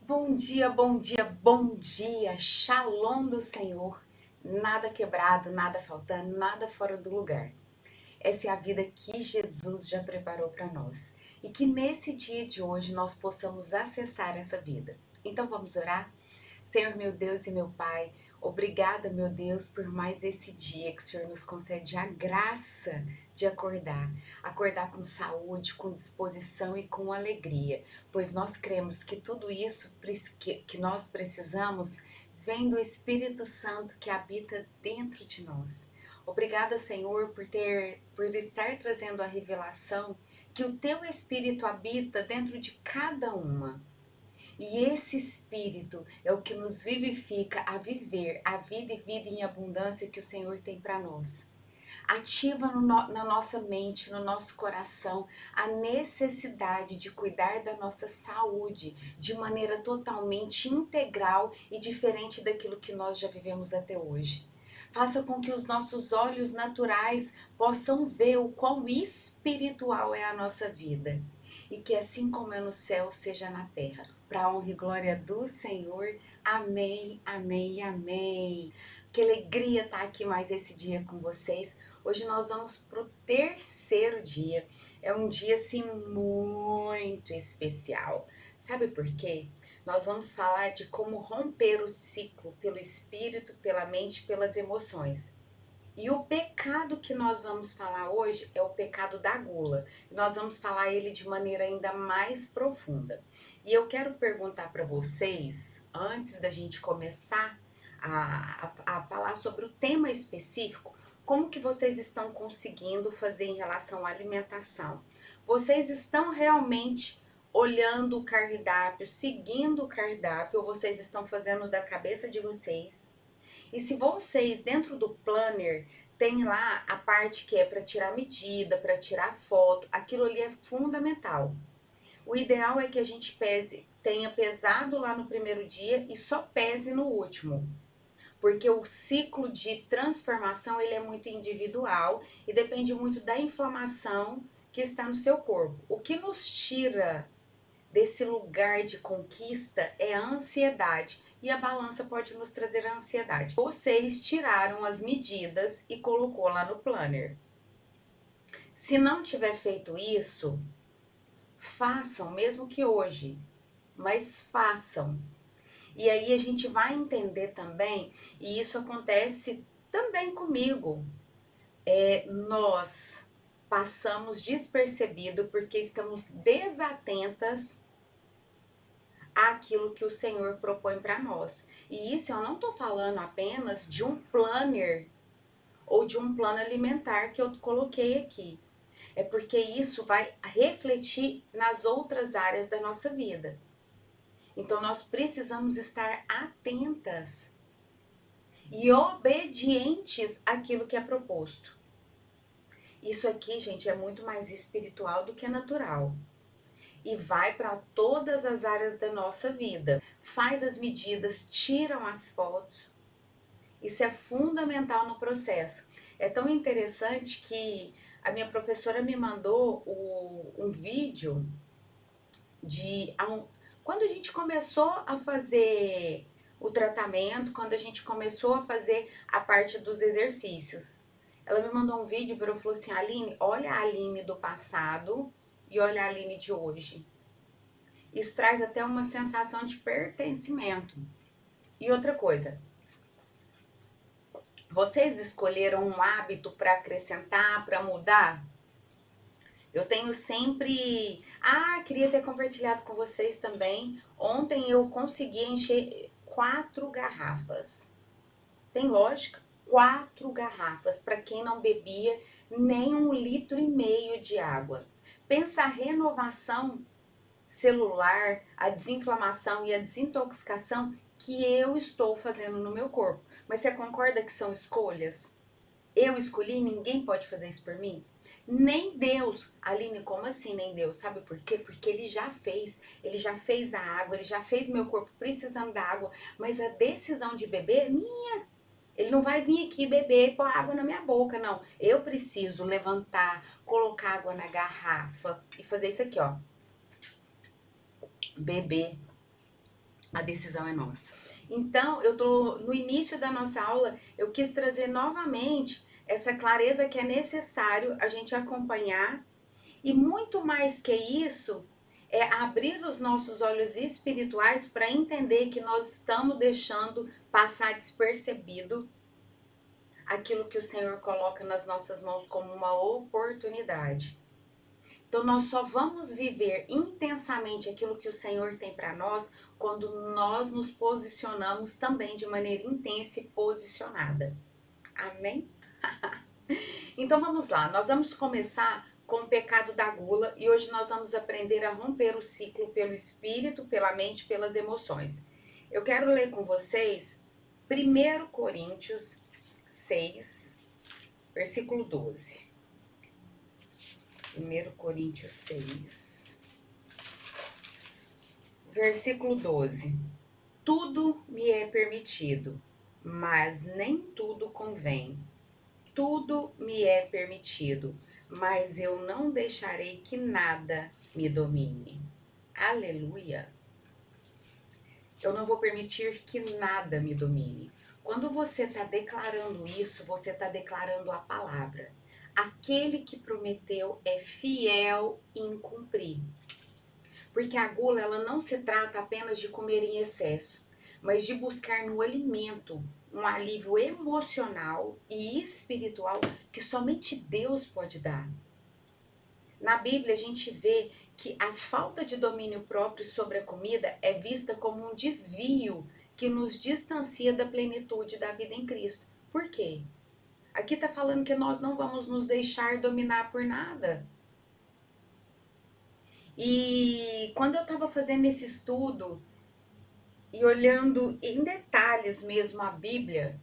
Bom dia, bom dia, bom dia. Shalom do Senhor. Nada quebrado, nada faltando, nada fora do lugar. Essa é a vida que Jesus já preparou para nós. E que nesse dia de hoje nós possamos acessar essa vida. Então vamos orar? Senhor, meu Deus e meu Pai, obrigada, meu Deus, por mais esse dia que o Senhor nos concede a graça de acordar. Acordar com saúde, com disposição e com alegria, pois nós cremos que tudo isso que nós precisamos vem do Espírito Santo que habita dentro de nós. Obrigada, Senhor, por estar trazendo a revelação que o teu Espírito habita dentro de cada uma. E esse Espírito é o que nos vivifica a viver a vida e vida em abundância que o Senhor tem para nós. Ativa na nossa mente, no nosso coração, a necessidade de cuidar da nossa saúde de maneira totalmente integral e diferente daquilo que nós já vivemos até hoje. Faça com que os nossos olhos naturais possam ver o quão espiritual é a nossa vida. E que assim como é no céu, seja na terra. Para a honra e glória do Senhor. Amém, amém e amém. Que alegria estar aqui mais esse dia com vocês. Hoje nós vamos para o terceiro dia. É um dia assim muito especial. Sabe por quê? Nós vamos falar de como romper o ciclo pelo espírito, pela mente, pelas emoções. E o pecado que nós vamos falar hoje é o pecado da gula. Nós vamos falar ele de maneira ainda mais profunda. E eu quero perguntar para vocês, antes da gente começar a falar sobre o tema específico, como que vocês estão conseguindo fazer em relação à alimentação? Vocês estão realmente olhando o cardápio, seguindo o cardápio, ou vocês estão fazendo da cabeça de vocês? E se vocês, dentro do planner, tem lá a parte que é para tirar medida, para tirar foto, aquilo ali é fundamental. O ideal é que a gente tenha pesado lá no primeiro dia e só pese no último. Porque o ciclo de transformação ele é muito individual e depende muito da inflamação que está no seu corpo. O que nos tira desse lugar de conquista é a ansiedade. E a balança pode nos trazer a ansiedade. Vocês tiraram as medidas e colocou lá no planner. Se não tiver feito isso, façam, mesmo que hoje, mas façam. E aí a gente vai entender também, e isso acontece também comigo. Nós passamos despercebido porque estamos desatentas àquilo que o Senhor propõe para nós. E isso eu não estou falando apenas de um planner ou de um plano alimentar que eu coloquei aqui. É porque isso vai refletir nas outras áreas da nossa vida. Então nós precisamos estar atentas e obedientes àquilo que é proposto. Isso aqui, gente, é muito mais espiritual do que natural. E vai para todas as áreas da nossa vida. Faz as medidas, tiram as fotos. Isso é fundamental no processo. É tão interessante que a minha professora me mandou um vídeo de quando a gente começou a fazer o tratamento, quando a gente começou a fazer a parte dos exercícios. Ela me mandou um vídeo e falou assim: Aline, olha a Aline do passado e olha a Aline de hoje. Isso traz até uma sensação de pertencimento. E outra coisa, vocês escolheram um hábito para acrescentar, para mudar? Eu tenho sempre. Ah, queria ter compartilhado com vocês também. Ontem eu consegui encher 4 garrafas. Tem lógica? 4 garrafas para quem não bebia nem 1,5 litro de água. Pensa a renovação celular, a desinflamação e a desintoxicação que eu estou fazendo no meu corpo. Mas você concorda que são escolhas? Eu escolhi, ninguém pode fazer isso por mim? Nem Deus. Aline, como assim nem Deus? Sabe por quê? Porque ele já fez. Ele já fez a água, ele já fez meu corpo precisando da água. Mas a decisão de beber é minha. Ele não vai vir aqui beber e pôr água na minha boca, não. Eu preciso levantar, colocar água na garrafa e fazer isso aqui, ó. Beber. A decisão é nossa. Então, eu tô no início da nossa aula, eu quis trazer novamente essa clareza que é necessário a gente acompanhar e muito mais que isso, é abrir os nossos olhos espirituais para entender que nós estamos deixando passar despercebido aquilo que o Senhor coloca nas nossas mãos como uma oportunidade. Então, nós só vamos viver intensamente aquilo que o Senhor tem para nós quando nós nos posicionamos também de maneira intensa e posicionada. Amém? Então, vamos lá. Nós vamos começar com o pecado da gula e hoje nós vamos aprender a romper o ciclo pelo espírito, pela mente, pelas emoções. Eu quero ler com vocês 1 Coríntios 6, versículo 12. 1 Coríntios 6, versículo 12. Tudo me é permitido, mas nem tudo convém. Tudo me é permitido, mas eu não deixarei que nada me domine. Aleluia! Eu não vou permitir que nada me domine. Quando você está declarando isso, você está declarando a palavra. Aquele que prometeu é fiel em cumprir. Porque a gula, ela não se trata apenas de comer em excesso, mas de buscar no alimento um alívio emocional e espiritual que somente Deus pode dar. Na Bíblia, a gente vê que a falta de domínio próprio sobre a comida é vista como um desvio que nos distancia da plenitude da vida em Cristo. Por quê? Aqui está falando que nós não vamos nos deixar dominar por nada. E quando eu estava fazendo esse estudo e olhando em detalhes mesmo a Bíblia,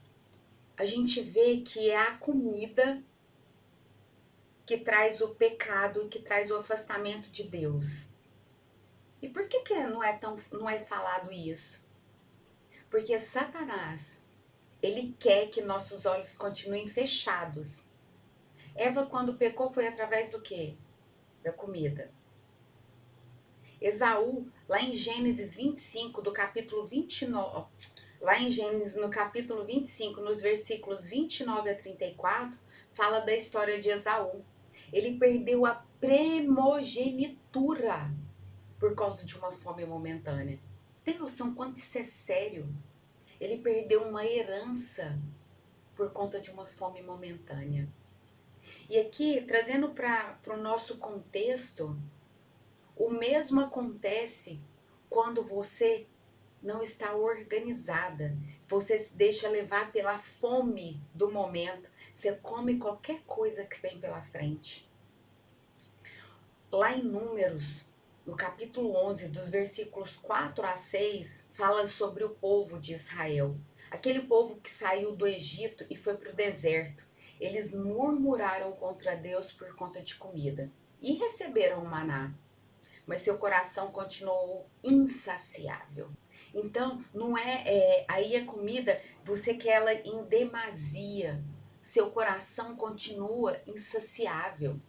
a gente vê que é a comida que traz o pecado, que traz o afastamento de Deus. E por que não é falado isso? Porque Satanás, ele quer que nossos olhos continuem fechados. Eva, quando pecou, foi através do quê? Da comida. Esaú, lá em Gênesis 25, do capítulo 29, lá em Gênesis, no capítulo 25, nos versículos 29 a 34, fala da história de Esaú. Ele perdeu a primogenitura por causa de uma fome momentânea. Você tem noção quanto isso é sério? Ele perdeu uma herança por conta de uma fome momentânea. E aqui, trazendo para o nosso contexto, o mesmo acontece quando você não está organizada. Você se deixa levar pela fome do momento. Você come qualquer coisa que vem pela frente. Lá em Números, no capítulo 11, dos versículos 4 a 6, fala sobre o povo de Israel. Aquele povo que saiu do Egito e foi para o deserto. Eles murmuraram contra Deus por conta de comida e receberam o maná, mas seu coração continuou insaciável. Então, não aí a comida, você quer ela em demasia. Seu coração continua insaciável.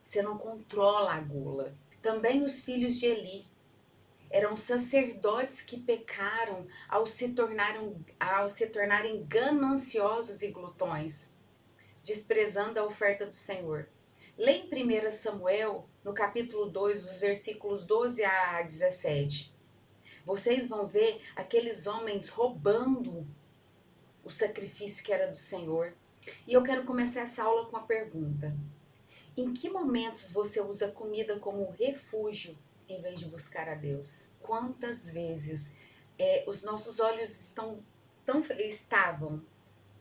Você não controla a gula. Também os filhos de Eli eram sacerdotes que pecaram ao se tornarem gananciosos e glutões, desprezando a oferta do Senhor. Lê em 1 Samuel, no capítulo 2, dos versículos 12 a 17. Vocês vão ver aqueles homens roubando o sacrifício que era do Senhor. E eu quero começar essa aula com uma pergunta. Em que momentos você usa comida como refúgio em vez de buscar a Deus? Quantas vezes os nossos olhos estavam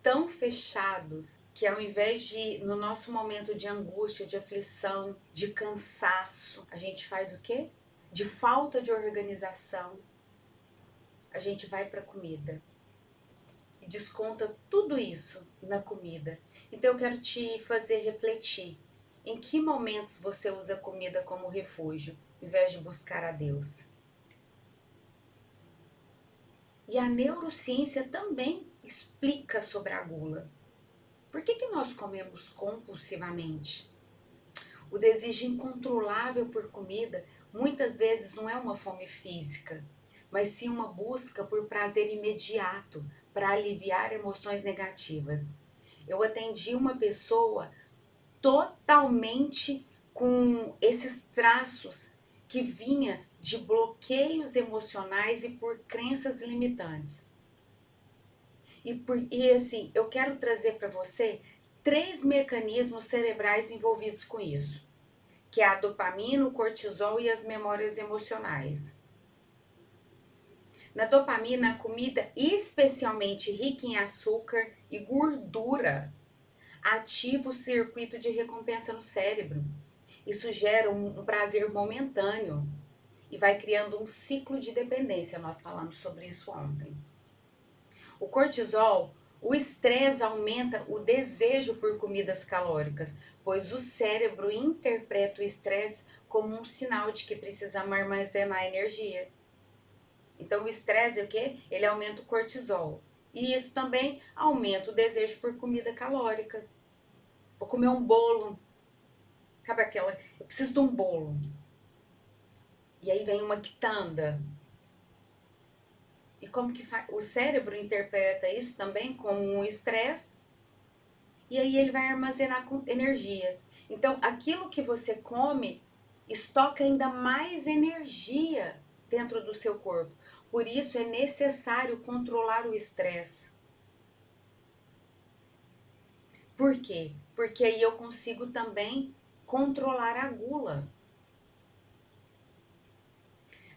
tão fechados que ao invés de, no nosso momento de angústia, de aflição, de cansaço, a gente faz o quê? De falta de organização, a gente vai para a comida e desconta tudo isso na comida. Então eu quero te fazer refletir. Em que momentos você usa a comida como refúgio, em vez de buscar a Deus? E a neurociência também explica sobre a gula. Por que nós comemos compulsivamente? O desejo incontrolável por comida muitas vezes não é uma fome física, mas sim uma busca por prazer imediato para aliviar emoções negativas. Eu atendi uma pessoa totalmente com esses traços que vinha de bloqueios emocionais e por crenças limitantes. E assim, eu quero trazer para você 3 mecanismos cerebrais envolvidos com isso, que é a dopamina, o cortisol e as memórias emocionais. Na dopamina, a comida especialmente rica em açúcar e gordura ativa o circuito de recompensa no cérebro. Isso gera um prazer momentâneo e vai criando um ciclo de dependência. Nós falamos sobre isso ontem. O cortisol, o estresse aumenta o desejo por comidas calóricas, pois o cérebro interpreta o estresse como um sinal de que precisamos armazenar energia. Então, o estresse é o quê? Ele aumenta o cortisol. E isso também aumenta o desejo por comida calórica. Vou comer um bolo. Sabe aquela? Eu preciso de um bolo. E aí vem uma quitanda. E como que o cérebro interpreta isso também como um estresse? E aí ele vai armazenar energia. Então, aquilo que você come estoca ainda mais energia dentro do seu corpo. Por isso é necessário controlar o estresse. Por quê? Porque aí eu consigo também controlar a gula.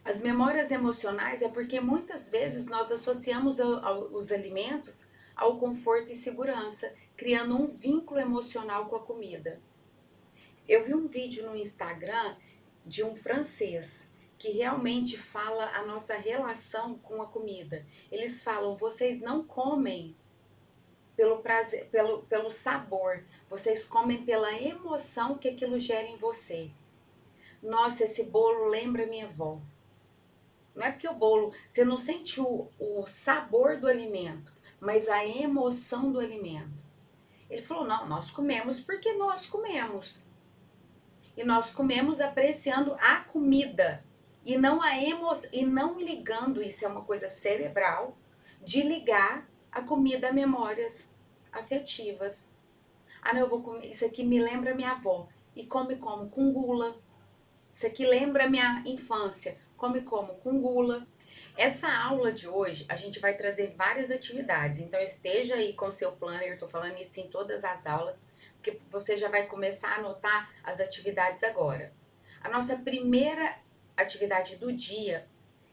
As memórias emocionais é porque muitas vezes nós associamos os alimentos ao conforto e segurança, criando um vínculo emocional com a comida. Eu vi um vídeo no Instagram de um francês que realmente fala a nossa relação com a comida. Eles falam: vocês não comem pelo prazer, pelo sabor, vocês comem pela emoção que aquilo gera em você. Nossa, esse bolo lembra minha avó. Não é porque o bolo, você não sente o sabor do alimento, mas a emoção do alimento. Ele falou: não, nós comemos porque nós comemos. E nós comemos apreciando a comida e não a emoção, e não ligando, isso é uma coisa cerebral, de ligar a comida a memórias afetivas. Ah, não, eu vou comer, isso aqui me lembra minha avó. E come como? Com gula. Isso aqui lembra minha infância. Come como? Com gula. Essa aula de hoje, a gente vai trazer várias atividades. Então, esteja aí com o seu planner, tô falando isso em todas as aulas, porque você já vai começar a anotar as atividades agora. A nossa primeira atividade do dia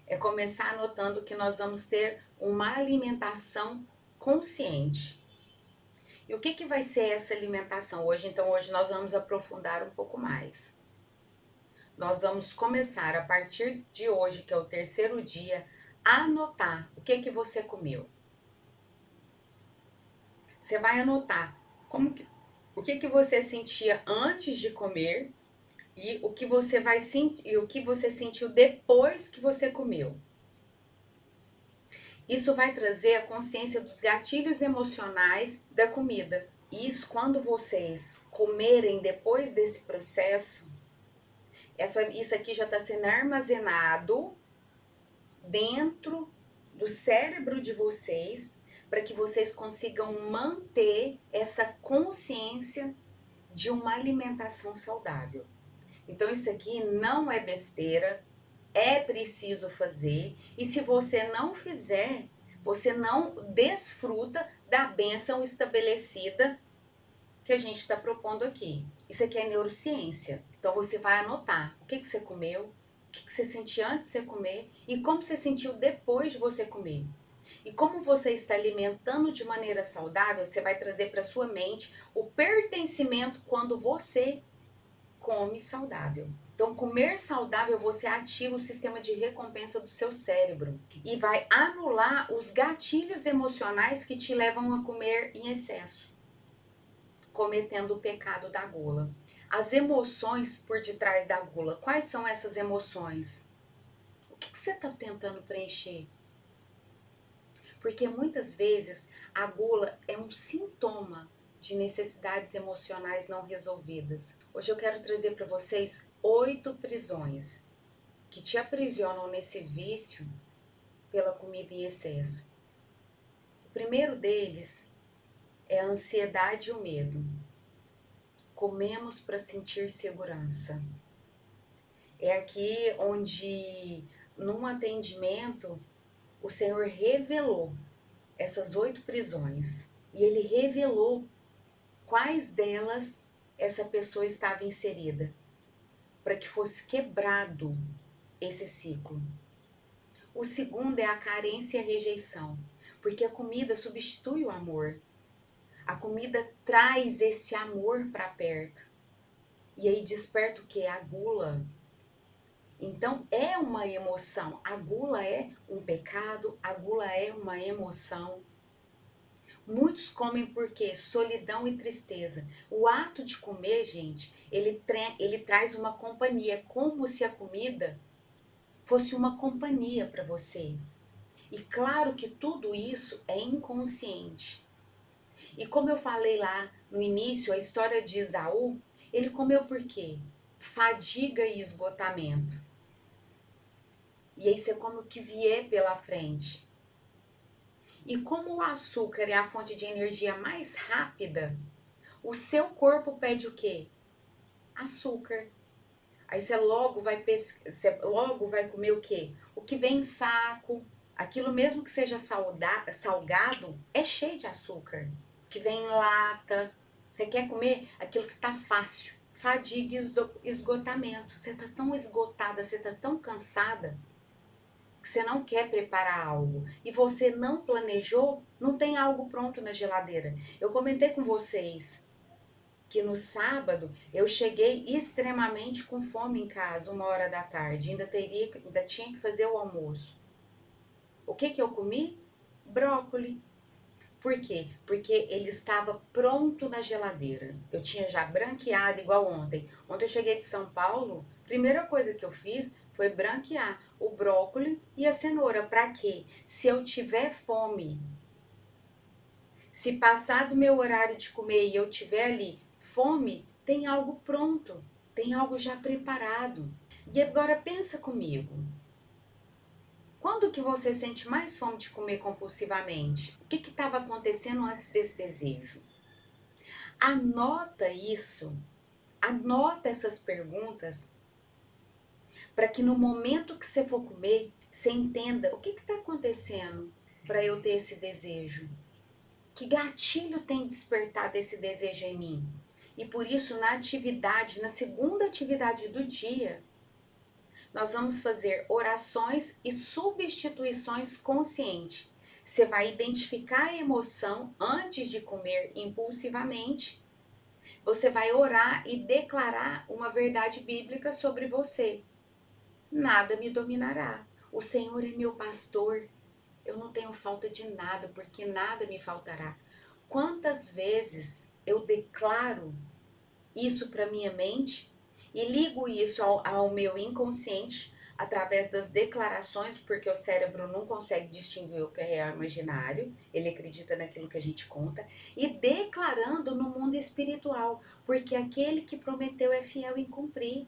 é começar anotando que nós vamos ter uma alimentação consciente. E o que, que vai ser essa alimentação hoje? Então, hoje nós vamos aprofundar um pouco mais. Nós vamos começar a partir de hoje, que é o terceiro dia, a anotar o que você comeu. Você vai anotar o que você sentia antes de comer e o que você vai sentir e o que você sentiu depois que você comeu. Isso vai trazer a consciência dos gatilhos emocionais da comida. Isso, quando vocês comerem depois desse processo, isso aqui já está sendo armazenado dentro do cérebro de vocês para que vocês consigam manter essa consciência de uma alimentação saudável. Então, isso aqui não é besteira, é preciso fazer, e se você não fizer, você não desfruta da bênção estabelecida que a gente está propondo aqui. Isso aqui é neurociência. Então, você vai anotar o que você comeu, o que você sentia antes de você comer e como você sentiu depois de você comer. E como você está alimentando de maneira saudável, você vai trazer para sua mente o pertencimento quando você come saudável. Então, comer saudável, você ativa o sistema de recompensa do seu cérebro e vai anular os gatilhos emocionais que te levam a comer em excesso, cometendo o pecado da gula. As emoções por detrás da gula, quais são essas emoções? O que você está tentando preencher? Porque muitas vezes a gula é um sintoma de necessidades emocionais não resolvidas. Hoje eu quero trazer para vocês 8 prisões que te aprisionam nesse vício pela comida em excesso. O primeiro deles é a ansiedade e o medo. Comemos para sentir segurança. É aqui onde, num atendimento, o Senhor revelou essas 8 prisões. E Ele revelou quais delas essa pessoa estava inserida, para que fosse quebrado esse ciclo. O segundo é a carência e a rejeição, porque a comida substitui o amor. A comida traz esse amor para perto. E aí desperta o que? A gula. Então é uma emoção. A gula é um pecado, a gula é uma emoção. Muitos comem porque solidão e tristeza. O ato de comer, gente, ele traz uma companhia, como se a comida fosse uma companhia para você. E claro que tudo isso é inconsciente. E como eu falei lá no início, a história de Esaú, ele comeu por quê? Fadiga e esgotamento. E aí você come o que vier pela frente. E como o açúcar é a fonte de energia mais rápida, o seu corpo pede o quê? Açúcar. Aí você logo vai comer o quê? O que vem em saco. Aquilo mesmo que seja salgado, é cheio de açúcar. O que vem em lata. Você quer comer aquilo que tá fácil. Fadiga e esgotamento. Você tá tão esgotada, você tá tão cansada que você não quer preparar algo. E você não planejou, não tem algo pronto na geladeira. Eu comentei com vocês que no sábado eu cheguei extremamente com fome em casa, 1 hora da tarde, ainda tinha que fazer o almoço. O que que eu comi? Brócoli. Por quê? Porque ele estava pronto na geladeira. Eu tinha já branqueado igual ontem. Ontem eu cheguei de São Paulo, primeira coisa que eu fiz foi branquear o brócoli e a cenoura. Para quê? Se eu tiver fome, se passar do meu horário de comer e eu tiver ali fome, tem algo pronto, tem algo já preparado. E agora pensa comigo. Quando que você sente mais fome de comer compulsivamente? O que estava acontecendo antes desse desejo? Anota isso, anota essas perguntas para que no momento que você for comer, você entenda o que está acontecendo para eu ter esse desejo. Que gatilho tem despertado esse desejo em mim? E por isso, na atividade, na segunda atividade do dia, nós vamos fazer orações e substituições conscientes. Você vai identificar a emoção antes de comer impulsivamente. Você vai orar e declarar uma verdade bíblica sobre você. Nada me dominará. O Senhor é meu pastor. Eu não tenho falta de nada, porque nada me faltará. Quantas vezes eu declaro isso para minha mente e ligo isso ao meu inconsciente através das declarações, porque o cérebro não consegue distinguir o que é real e imaginário, ele acredita naquilo que a gente conta, e declarando no mundo espiritual, porque aquele que prometeu é fiel em cumprir.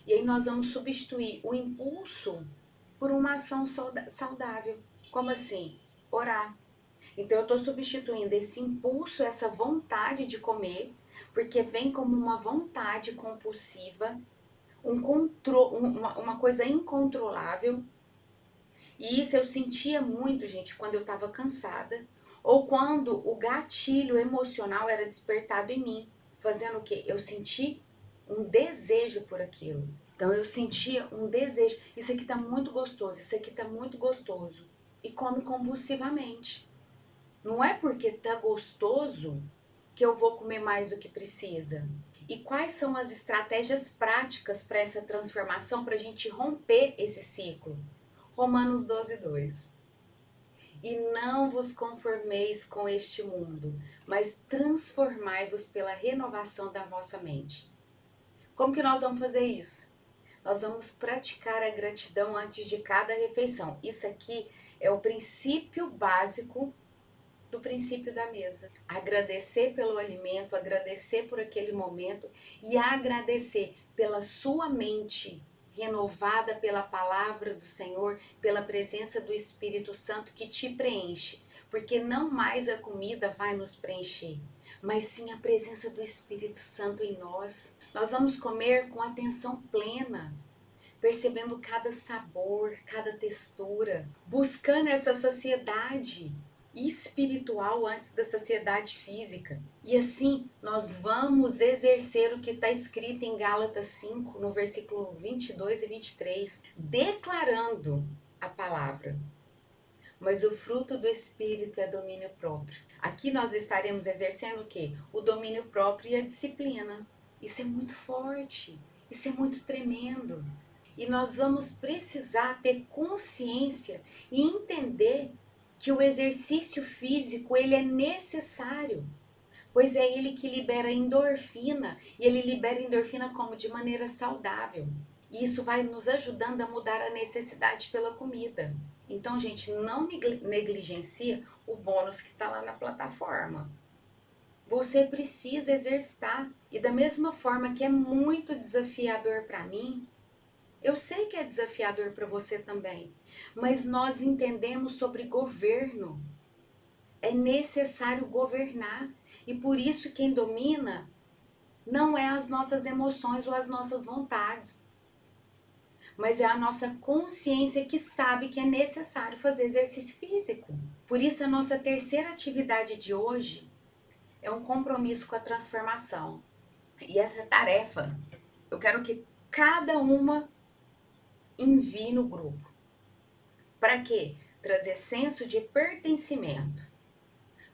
E aí nós vamos substituir o impulso por uma ação saudável. Como assim? Orar. Então eu estou substituindo esse impulso, essa vontade de comer, porque vem como uma vontade compulsiva, uma coisa incontrolável. E isso eu sentia muito, gente, quando eu estava cansada, ou quando o gatilho emocional era despertado em mim, fazendo o quê? Eu senti um desejo por aquilo. Então eu sentia um desejo. Isso aqui tá muito gostoso, isso aqui tá muito gostoso. E come compulsivamente. Não é porque tá gostoso que eu vou comer mais do que precisa. E quais são as estratégias práticas para essa transformação, para a gente romper esse ciclo? Romanos 12:2. E não vos conformeis com este mundo, mas transformai-vos pela renovação da vossa mente. Como que nós vamos fazer isso? Nós vamos praticar a gratidão antes de cada refeição. Isso aqui é o princípio básico do princípio da mesa. Agradecer pelo alimento, agradecer por aquele momento e agradecer pela sua mente renovada pela palavra do Senhor, pela presença do Espírito Santo que te preenche. Porque não mais a comida vai nos preencher, mas sim a presença do Espírito Santo em nós. Nós vamos comer com atenção plena, percebendo cada sabor, cada textura, buscando essa saciedade espiritual antes da saciedade física. E assim, nós vamos exercer o que está escrito em Gálatas 5, no versículo 22 e 23, declarando a palavra. Mas o fruto do Espírito é domínio próprio. Aqui nós estaremos exercendo o quê? O domínio próprio e a disciplina. Isso é muito forte, isso é muito tremendo. E nós vamos precisar ter consciência e entender que o exercício físico ele é necessário, pois é ele que libera endorfina, e ele libera endorfina como? De maneira saudável. E isso vai nos ajudando a mudar a necessidade pela comida. Então, gente, não negligencia o bônus que está lá na plataforma. Você precisa exercitar. E da mesma forma que é muito desafiador para mim, eu sei que é desafiador para você também. Mas nós entendemos sobre governo. É necessário governar. E por isso quem domina não é as nossas emoções ou as nossas vontades, mas é a nossa consciência que sabe que é necessário fazer exercício físico. Por isso, a nossa terceira atividade de hoje é um compromisso com a transformação. E essa tarefa, eu quero que cada uma envie no grupo. Para quê? Trazer senso de pertencimento.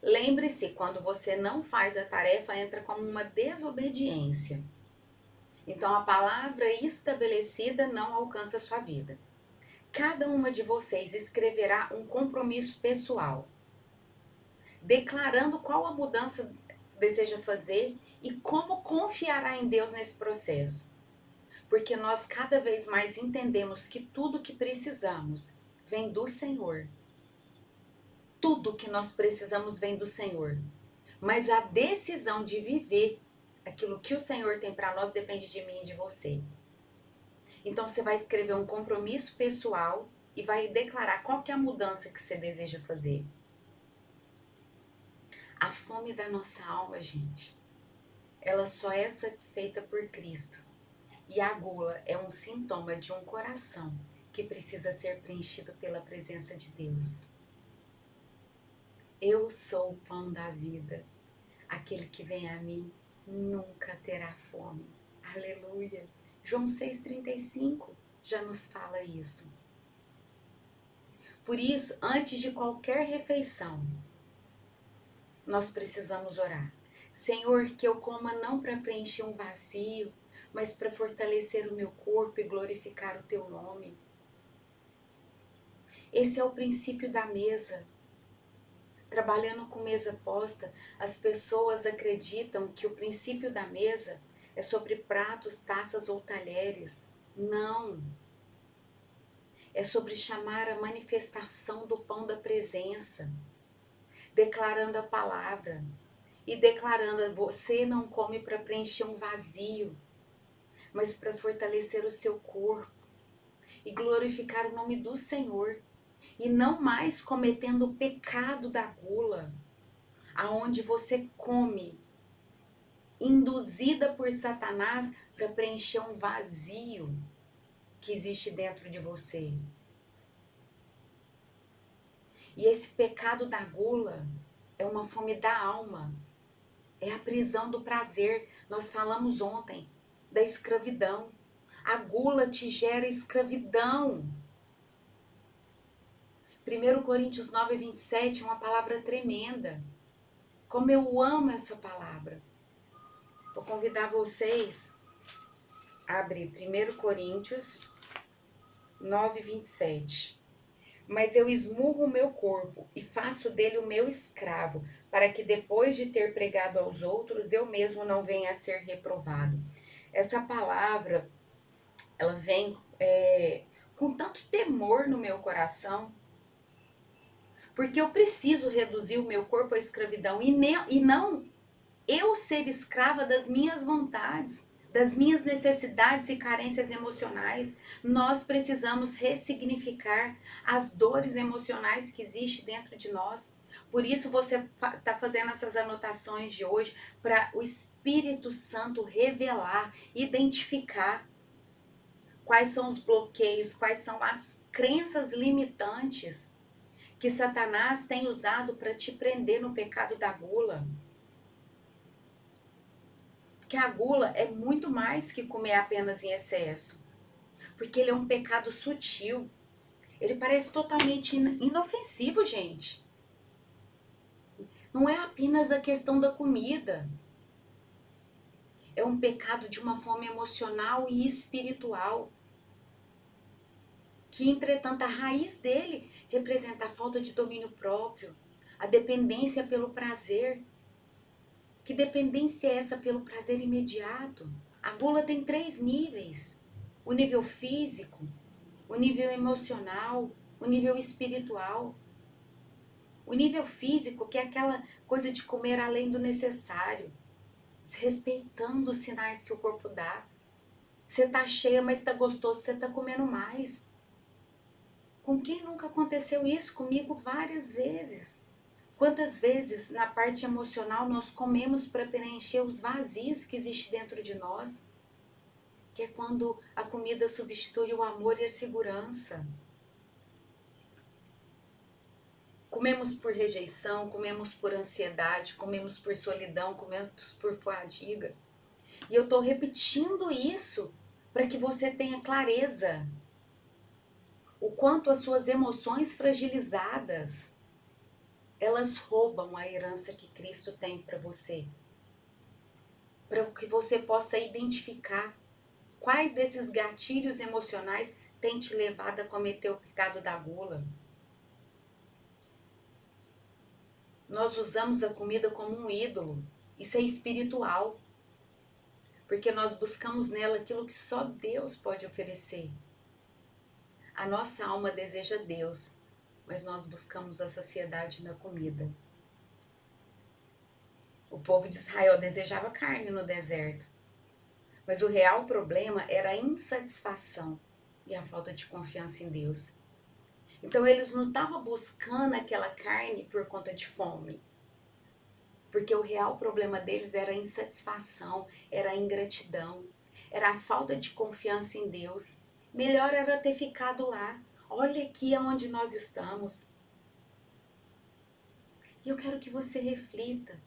Lembre-se, quando você não faz a tarefa, entra como uma desobediência. Então, a palavra estabelecida não alcança a sua vida. Cada uma de vocês escreverá um compromisso pessoal, declarando qual a mudança deseja fazer e como confiará em Deus nesse processo. Porque nós cada vez mais entendemos que tudo que precisamos vem do Senhor. Tudo que nós precisamos vem do Senhor. Mas a decisão de viver aquilo que o Senhor tem para nós depende de mim e de você. Então você vai escrever um compromisso pessoal e vai declarar qual que é a mudança que você deseja fazer. A fome da nossa alma, gente, ela só é satisfeita por Cristo. E a gula é um sintoma de um coração que precisa ser preenchido pela presença de Deus. Eu sou o pão da vida. Aquele que vem a mim nunca terá fome. Aleluia. João 6,35 já nos fala isso. Por isso, antes de qualquer refeição, nós precisamos orar. Senhor, que eu coma não para preencher um vazio, mas para fortalecer o meu corpo e glorificar o teu nome. Esse é o princípio da mesa. Trabalhando com mesa posta, as pessoas acreditam que o princípio da mesa é sobre pratos, taças ou talheres. Não. É sobre chamar a manifestação do pão da presença, declarando a palavra e declarando: você não come para preencher um vazio, mas para fortalecer o seu corpo e glorificar o nome do Senhor, e não mais cometendo o pecado da gula, aonde você come induzida por Satanás para preencher um vazio que existe dentro de você. E esse pecado da gula é uma fome da alma, é a prisão do prazer. Nós falamos ontem da escravidão. A gula te gera escravidão. 1 Coríntios 9:27 é uma palavra tremenda. Como eu amo essa palavra. Vou convidar vocês a abrir 1 Coríntios 9:27. Mas eu esmurro o meu corpo e faço dele o meu escravo, para que depois de ter pregado aos outros, eu mesmo não venha a ser reprovado. Essa palavra, ela vem com tanto temor no meu coração, porque eu preciso reduzir o meu corpo à escravidão e não eu ser escrava das minhas vontades. das minhas necessidades e carências emocionais. Nós precisamos ressignificar as dores emocionais que existem dentro de nós. Por isso você está fazendo essas anotações de hoje para o Espírito Santo revelar, identificar quais são os bloqueios, quais são as crenças limitantes que Satanás tem usado para te prender no pecado da gula. Porque a gula é muito mais que comer apenas em excesso. Porque ele é um pecado sutil. Ele parece totalmente inofensivo, gente. Não é apenas a questão da comida. É um pecado de uma fome emocional e espiritual. Que, entretanto, a raiz dele representa a falta de domínio próprio, a dependência pelo prazer. Que dependência é essa pelo prazer imediato? A gula tem 3 níveis: o nível físico, o nível emocional, o nível espiritual. O nível físico, que é aquela coisa de comer além do necessário, respeitando os sinais que o corpo dá. Você tá cheia, mas tá gostoso, você tá comendo mais. Com quem nunca aconteceu isso? Comigo várias vezes. Quantas vezes na parte emocional nós comemos para preencher os vazios que existem dentro de nós? Que é quando a comida substitui o amor e a segurança. Comemos por rejeição, comemos por ansiedade, comemos por solidão, comemos por fadiga. E eu estou repetindo isso para que você tenha clareza. O quanto as suas emoções fragilizadas, elas roubam a herança que Cristo tem para você. Para que você possa identificar quais desses gatilhos emocionais têm te levado a cometer o pecado da gula. Nós usamos a comida como um ídolo. Isso é espiritual. Porque nós buscamos nela aquilo que só Deus pode oferecer. A nossa alma deseja Deus, mas nós buscamos a saciedade na comida. O povo de Israel desejava carne no deserto, mas o real problema era a insatisfação e a falta de confiança em Deus. Então eles não estavam buscando aquela carne por conta de fome, porque o real problema deles era a insatisfação, era a ingratidão, era a falta de confiança em Deus. Melhor era ter ficado lá. Olha aqui aonde nós estamos. E eu quero que você reflita.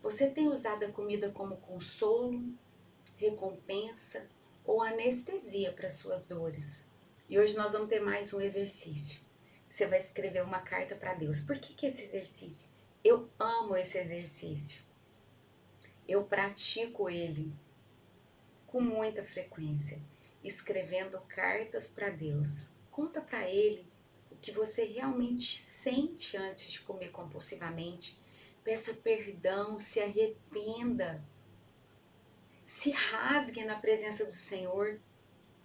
Você tem usado a comida como consolo, recompensa ou anestesia para suas dores? E hoje nós vamos ter mais um exercício. Você vai escrever uma carta para Deus. Por que esse exercício? Eu amo esse exercício. Eu pratico ele com muita frequência, escrevendo cartas para Deus. Conta para Ele o que você realmente sente antes de comer compulsivamente. Peça perdão, se arrependa. Se rasgue na presença do Senhor,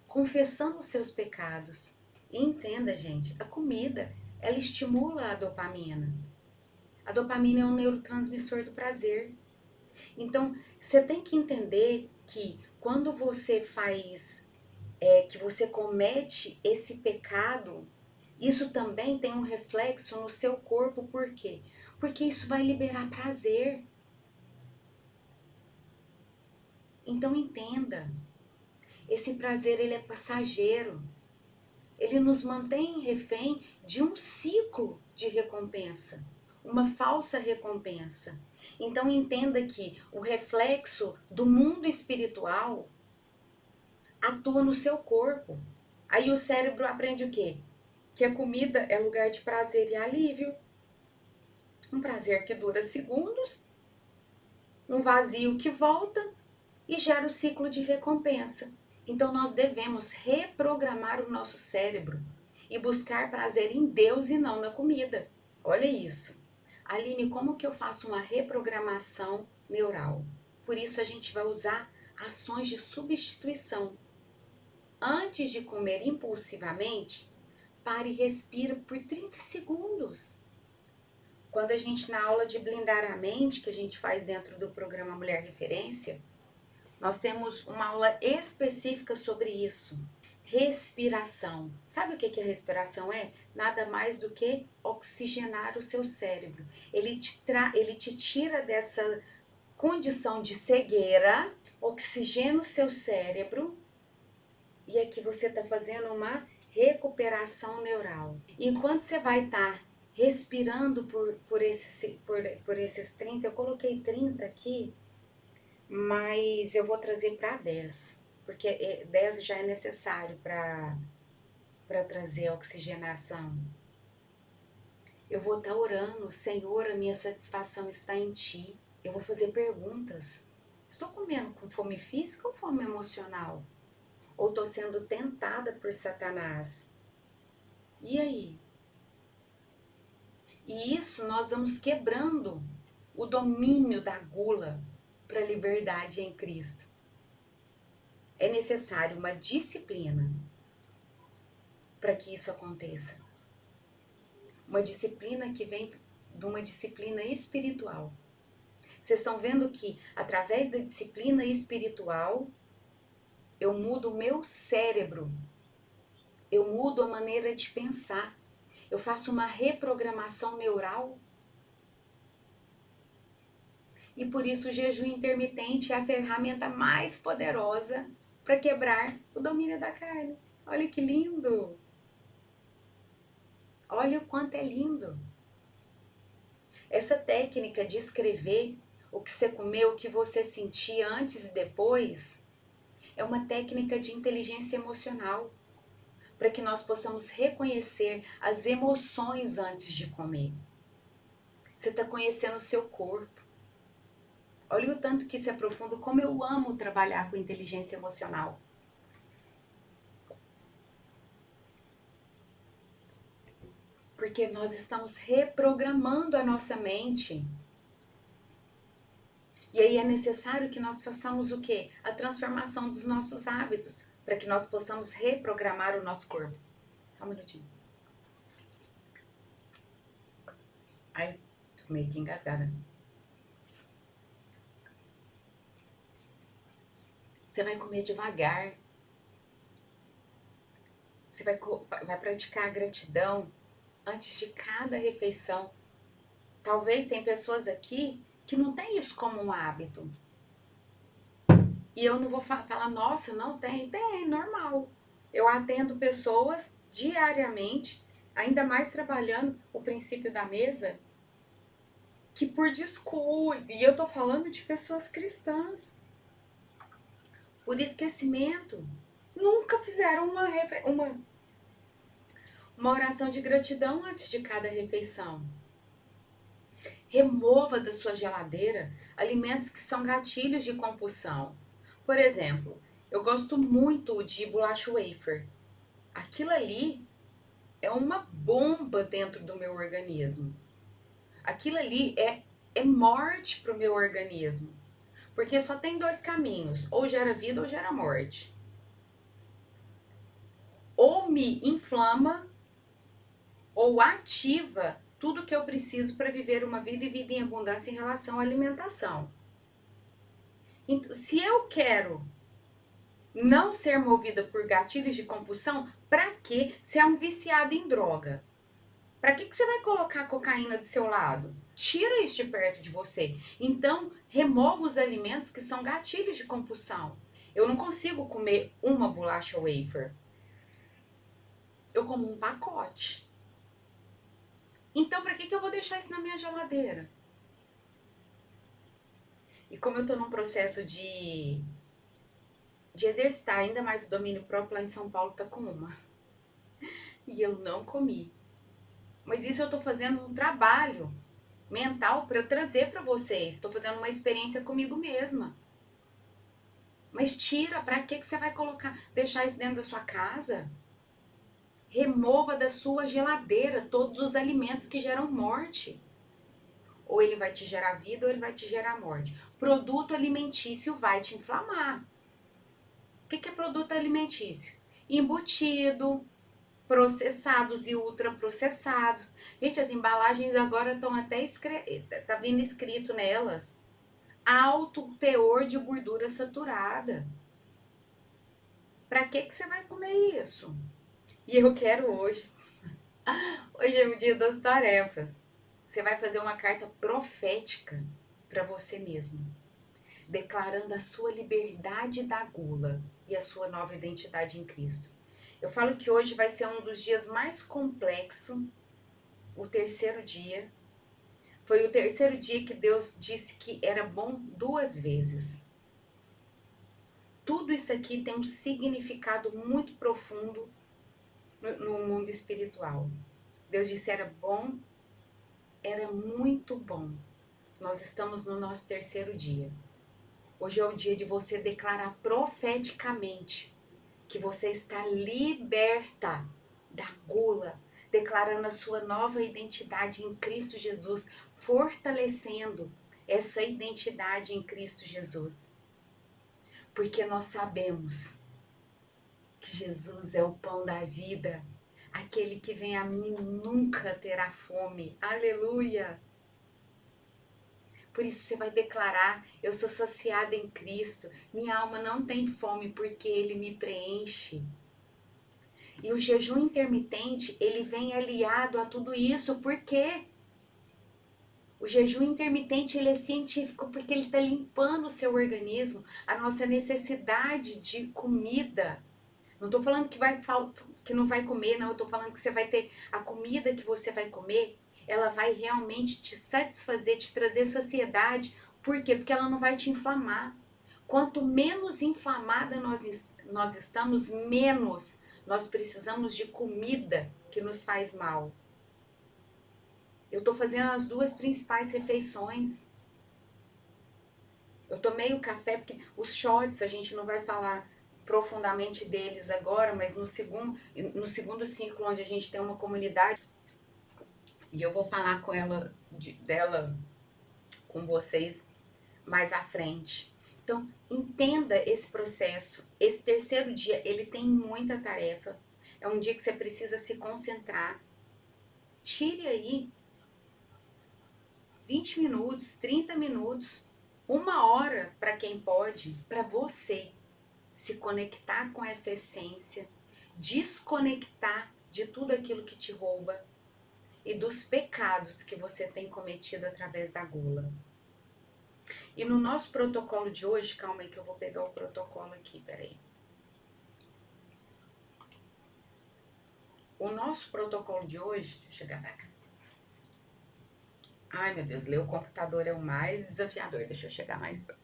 confessando os seus pecados. E entenda, gente, a comida, ela estimula a dopamina. A dopamina é um neurotransmissor do prazer. Então, você tem que entender que quando você que você comete esse pecado, isso também tem um reflexo no seu corpo. Por quê? Porque isso vai liberar prazer. Então entenda, esse prazer ele é passageiro. Ele nos mantém refém de um ciclo de recompensa, uma falsa recompensa. Então entenda que o reflexo do mundo espiritual atua no seu corpo. Aí o cérebro aprende o quê? Que a comida é lugar de prazer e alívio. Um prazer que dura segundos, um vazio que volta e gera o ciclo de recompensa. Então nós devemos reprogramar o nosso cérebro e buscar prazer em Deus e não na comida. Olha isso. Aline, como que eu faço uma reprogramação neural? Por isso a gente vai usar ações de substituição. Antes de comer impulsivamente, pare e respira por 30 segundos. Quando a gente, na aula de blindar a mente, que a gente faz dentro do programa Mulher Referência, Nós temos uma aula específica sobre isso. Respiração. Sabe o que que a respiração é? Nada mais do que oxigenar o seu cérebro. Ele te tira dessa condição de cegueira, oxigena o seu cérebro e aqui você está fazendo uma recuperação neural. Enquanto você vai estar respirando por esses 30, eu coloquei 30 aqui, mas eu vou trazer para 10, porque 10 já é necessário para trazer a oxigenação. Eu vou estar orando, Senhor, a minha satisfação está em Ti. Eu vou fazer perguntas. Estou comendo com fome física ou fome emocional? Ou estou sendo tentada por Satanás? E aí? E isso nós vamos quebrando o domínio da gula para a liberdade em Cristo. É necessário uma disciplina para que isso aconteça. Uma disciplina que vem de uma disciplina espiritual. Vocês estão vendo que através da disciplina espiritual eu mudo o meu cérebro, eu mudo a maneira de pensar, eu faço uma reprogramação neural. E por isso o jejum intermitente é a ferramenta mais poderosa para quebrar o domínio da carne. Olha que lindo! Olha o quanto é lindo! Essa técnica de escrever o que você comeu, o que você sentia antes e depois, é uma técnica de inteligência emocional para que nós possamos reconhecer as emoções antes de comer. Você está conhecendo o seu corpo. Olha o tanto que isso é profundo, como eu amo trabalhar com inteligência emocional. Porque nós estamos reprogramando a nossa mente. E aí é necessário que nós façamos o quê? A transformação dos nossos hábitos, para que nós possamos reprogramar o nosso corpo. Só um minutinho. Ai, tô meio que engasgada. Você vai comer devagar. Você vai praticar a gratidão antes de cada refeição. Talvez tem pessoas aqui que não tem isso como um hábito. E eu não vou falar, nossa, não tem. Tem, normal. Eu atendo pessoas diariamente, ainda mais trabalhando o princípio da mesa, que por descuido, e eu tô falando de pessoas cristãs, por esquecimento, nunca fizeram uma oração de gratidão antes de cada refeição. Remova da sua geladeira alimentos que são gatilhos de compulsão. Por exemplo, eu gosto muito de bolacha wafer. Aquilo ali é uma bomba dentro do meu organismo. Aquilo ali é morte para o meu organismo. Porque só tem dois caminhos, ou gera vida ou gera morte. Ou me inflama, ou ativa tudo que eu preciso para viver uma vida e vida em abundância em relação à alimentação. Então, se eu quero não ser movida por gatilhos de compulsão, para que se é um viciado em droga? Para que você vai colocar a cocaína do seu lado? Tira isso de perto de você. Então, remova os alimentos que são gatilhos de compulsão. Eu não consigo comer uma bolacha wafer. Eu como um pacote. Então, para que eu vou deixar isso na minha geladeira? E como eu estou num processo de exercitar ainda mais o domínio próprio, lá em São Paulo tá com uma. E eu não comi. Mas isso eu tô fazendo um trabalho mental para trazer para vocês. Estou fazendo uma experiência comigo mesma. Mas tira, para que você vai colocar, deixar isso dentro da sua casa? Remova da sua geladeira todos os alimentos que geram morte. Ou ele vai te gerar vida ou ele vai te gerar morte. Produto alimentício vai te inflamar. O que é produto alimentício? Embutido, processados e ultraprocessados. Gente, as embalagens agora estão até tá vindo escrito nelas alto teor de gordura saturada. Para que você vai comer isso? E eu quero hoje. Hoje é o dia das tarefas. Você vai fazer uma carta profética para você mesmo, declarando a sua liberdade da gula e a sua nova identidade em Cristo. Eu falo que hoje vai ser um dos dias mais complexos, o terceiro dia. Foi o terceiro dia que Deus disse que era bom 2 vezes. Tudo isso aqui tem um significado muito profundo no mundo espiritual. Deus disse era bom, era muito bom. Nós estamos no nosso terceiro dia. Hoje é o dia de você declarar profeticamente que você está liberta da gula, declarando a sua nova identidade em Cristo Jesus, fortalecendo essa identidade em Cristo Jesus. Porque nós sabemos que Jesus é o pão da vida, aquele que vem a mim nunca terá fome. Aleluia! Por isso você vai declarar: eu sou saciada em Cristo, minha alma não tem fome porque Ele me preenche. E o jejum intermitente, ele vem aliado a tudo isso. Por quê? O jejum intermitente, ele é científico porque ele está limpando o seu organismo, a nossa necessidade de comida. Não estou falando que não vai comer, não. Eu estou falando que você vai ter a comida que você vai comer, ela vai realmente te satisfazer, te trazer saciedade. Por quê? Porque ela não vai te inflamar. Quanto menos inflamada nós estamos, menos nós precisamos de comida que nos faz mal. Eu estou fazendo as 2 principais refeições. Eu tomei o café, porque os shots a gente não vai falar profundamente deles agora, mas no segundo ciclo, onde a gente tem uma comunidade, e eu vou falar dela com vocês mais à frente. Então, entenda esse processo. Esse terceiro dia, ele tem muita tarefa. É um dia que você precisa se concentrar. Tire aí 20 minutos, 30 minutos, 1 hora, para quem pode, para você se conectar com essa essência, desconectar de tudo aquilo que te rouba e dos pecados que você tem cometido através da gula. E no nosso protocolo de hoje, calma aí que eu vou pegar o protocolo aqui, peraí. O nosso protocolo de hoje, deixa eu chegar pra cá. Ai, meu Deus, ler o computador é o mais desafiador, deixa eu chegar mais perto.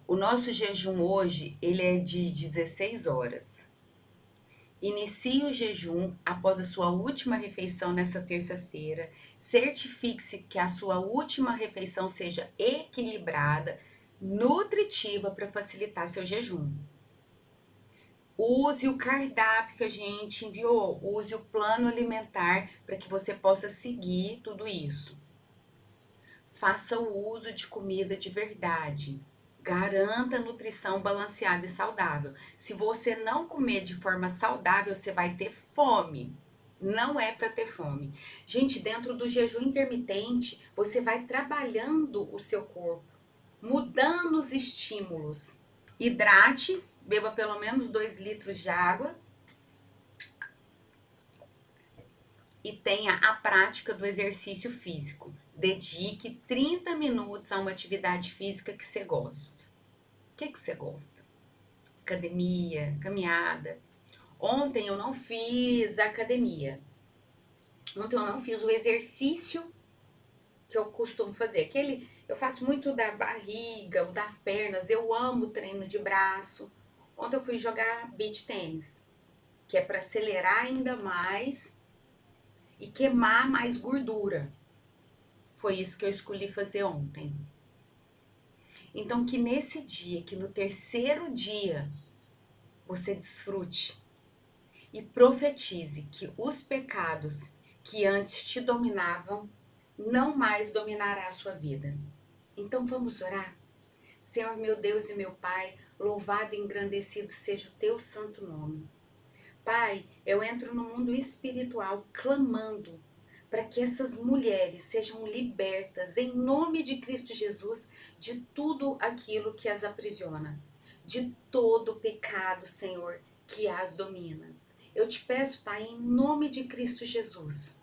O nosso jejum hoje, ele é de 16 horas. Inicie o jejum após a sua última refeição nessa terça-feira. Certifique-se que a sua última refeição seja equilibrada, nutritiva para facilitar seu jejum. Use o cardápio que a gente enviou, use o plano alimentar para que você possa seguir tudo isso. Faça o uso de comida de verdade. Garanta nutrição balanceada e saudável. Se você não comer de forma saudável, você vai ter fome. Não é para ter fome. Gente, dentro do jejum intermitente, você vai trabalhando o seu corpo, mudando os estímulos. Hidrate, beba pelo menos 2 litros de água. E tenha a prática do exercício físico. Dedique 30 minutos a uma atividade física que você gosta. O que você gosta? Academia, caminhada. Ontem eu não fiz academia. Ontem eu não fiz o exercício que eu costumo fazer. Eu faço muito da barriga, das pernas. Eu amo treino de braço. Ontem eu fui jogar beach tênis, que é para acelerar ainda mais e queimar mais gordura. Foi isso que eu escolhi fazer ontem. Então, que nesse dia, que no terceiro dia, você desfrute e profetize que os pecados que antes te dominavam não mais dominará a sua vida. Então, vamos orar? Senhor, meu Deus e meu Pai, louvado e engrandecido seja o teu santo nome. Pai, eu entro no mundo espiritual clamando para que essas mulheres sejam libertas em nome de Cristo Jesus de tudo aquilo que as aprisiona, de todo o pecado, Senhor, que as domina. Eu te peço, Pai, em nome de Cristo Jesus,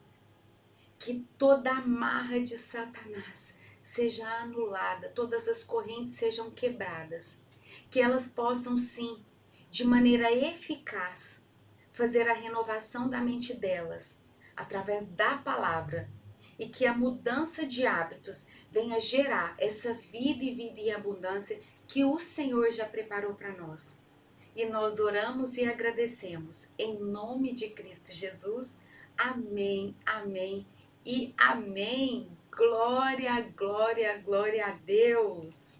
que toda amarra de Satanás seja anulada, todas as correntes sejam quebradas, que elas possam sim, de maneira eficaz, fazer a renovação da mente delas através da palavra e que a mudança de hábitos venha gerar essa vida e vida em abundância que o Senhor já preparou para nós. E nós oramos e agradecemos em nome de Cristo Jesus. Amém, amém e amém. Glória, glória, glória a Deus.